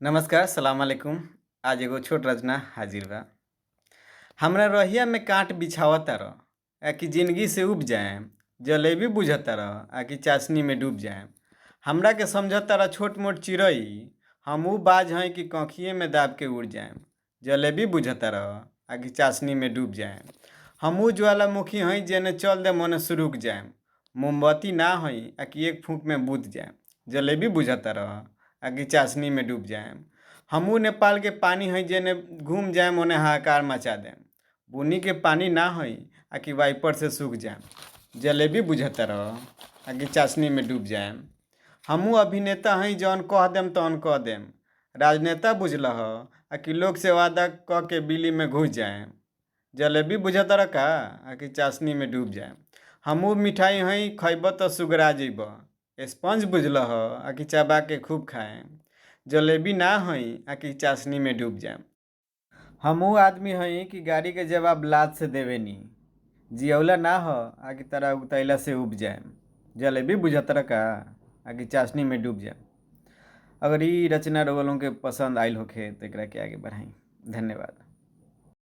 नमस्कार, सलाम अलैकुम। आज एगो छोट रचना हाजिर बा। हमरा रहिया में कांट बिछावता रह, कि जिंदगी से उब जाएम। जलेबी बुझता रह, कि चाशनी में डूब जाएम। हमरा के समझता रह छोट मोट चिड़ई, हम ऊ बाज हैं कि कौखिए में दाब के उड़ जाएम। जलेबी बुझता रह, कि चाशनी में डूब जाएम। हम ऊ ज्वालामुखी हैं जेने चल दे मने सुरुक जाएम। मोमबत्ती ना हई, कि एक फूंक में बुझ जाएम। जलेबी बुझता रह, कि चाशनी में डूब जाएम। हमू नेपाल के पानी है जेने घूम जाएम ओने हाहाकार मचा देम। बुनी के पानी ना हई, कि वाइपर से सूख जाएम। जलेबी बुझता रह, कि चाशनी में डूब जाएम। हमू अभिनेता हई जौन कह देम तौन कह देम। राजनेता बुझलह, कि लोग से वादा कह के बिली में घुस जाएम। जलेबी बुझता रह का, कि चाशनी में डूब जाएम। हमू मिठाई हई खैब तो सुगरा जइब। स्पंज बुझलह, कि चबा के खूब खाएम। जलेबी ना हई, कि चाशनी में डूब जाएम। हमू आदमी हई कि गाड़ी के जवाब लात से देवेनी। जियौला ना हो, कि तरह उतैला से उब जाएम। जलेबी बुझत रह का, कि चाशनी में डूब जाएम। अगर ई रचना रउआ लोगन के पसंद आइल होखे तो एकरा के आगे बढ़ाई। धन्यवाद।